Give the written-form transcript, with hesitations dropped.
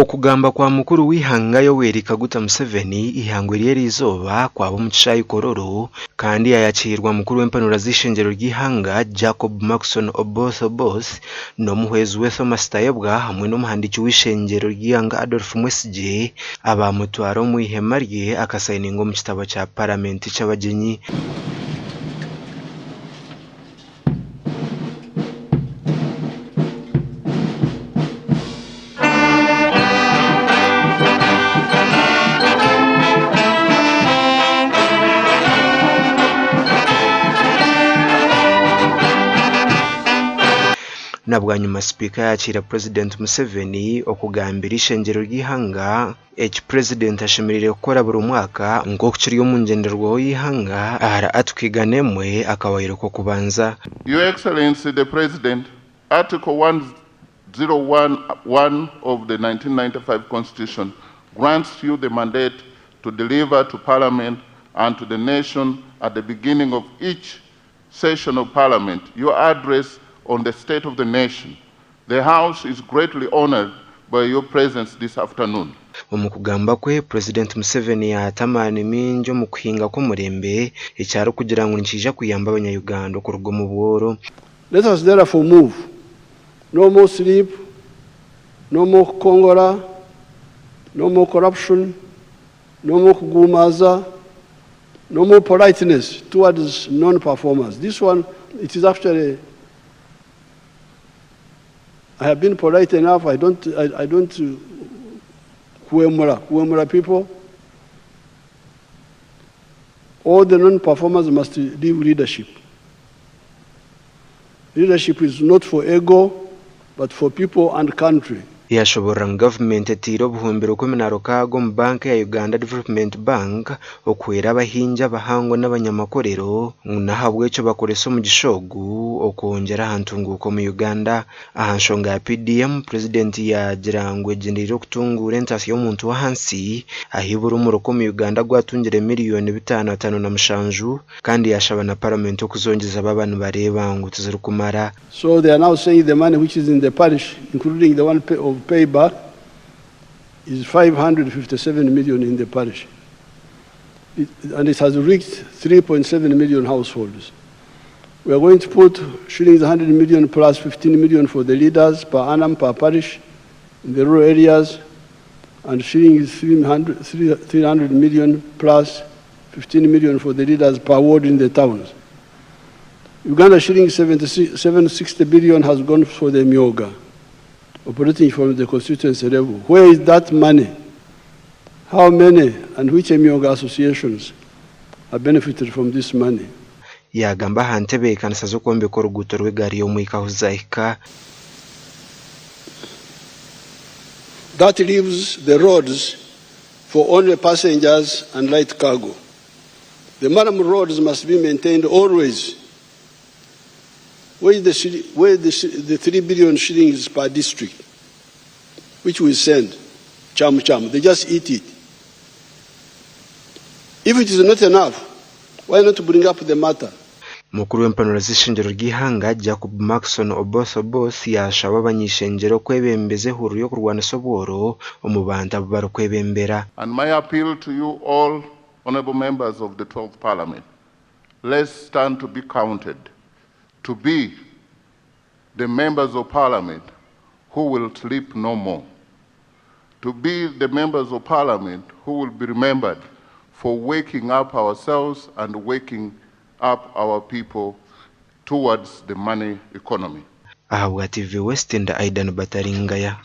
Okugamba kwa mukuru w'ihanga Yoweri Kaguta Museveni ihangwe ry'erizoba kwabo mu kishayi kororo kandi yayakirwa mukuru w'empanura z'ishengero ry'ihanga Jacob Maxson Obos n'omuhwezi we Thomas Tayebwa hamwe n'umuhandiki w'ishengero ry'ihanga Adolf Mwesige abamutwaro mu ihema rye akasayininga mu kitabo cya parliament cy'abagenyi. Nabwanyuma speaker yakira President Museveni okugambira ishengero ry'ihanga President ashimirire gukora buri mwaka ngo kiriyo mu ngenderwaho y'ihanga ara atwiganemwe akawayiro ko kubanza. Your Excellency the President, Article 1011 of the 1995 Constitution grants you the mandate to deliver to Parliament and to the nation at the beginning of each session of Parliament your address on the state of the nation. The House is greatly honored by your presence this afternoon. Omukugamba kwe President Museveni yatamana minjo mu kuhinga ko murembe icyaro kugira ngo nkija kuyamba abanya-Uganda ku rugo mu bworo. Let us therefore move. No more sleep, no more kongora, no more corruption, no more kugumaza, no more politeness towards non-performers. This one, it is actually I have been polite enough. I don't kuemura people. All the non-performers must leave leadership. Leadership is not for ego, but for people and country. Yashobora government etiro buhumbiro kweminaro kago mu bank ya Uganda Development Bank okwera abahinja bahango n'abanyamakorero nahabwe cyo bakoreso mu gishogu okongera hantunguko mu Uganda ahanshonga ya PDM President ya Ageihangwe gendero kutungura entasi y'omuntu wa hansi ahibura umuroko mu Uganda gwatungire miliyoni 5 na mushanju kandi yashaba na parliament okuzongeza ababantu bareba ngo tuzirukumara. So they are now saying the money which is in the parish, including the one of payback, is 557 million in the parish. And it has reached 3.7 million households. We are going to put shillings 100 million plus 15 million for the leaders per annum per parish in the rural areas, and shillings 300 million plus 15 million for the leaders per ward in the towns. Uganda shillings 760 billion has gone for the Myoga, operating from the constituency level. Where is that money? How many and which Myoga associations have benefited from this money? Yagamba hantebe kanisa zo kombe ko ruguto rw'egari yo mwika huzahika. That leaves the roads for only passengers and light cargo. The Maram roads must be maintained always. Where the 3 billion shillings per district, which we send, Chamuka, they just eat it. If it is not enough, why not bring up the matter? Mukuru w'empanura z'ishengero ry'ihanga Jacob Maxson Obos yashaba abanyishengero kwebembeze huru yo kurwana soboro omubanda baro kwebembera. And my appeal to you all honorable members of the 12th Parliament, let's stand to be counted to be the members of Parliament who will sleep no more, to be the members of Parliament who will be remembered for waking up ourselves and waking up our people towards the money economy. Aha wa TV WestNehinda Aidan Bataringaya.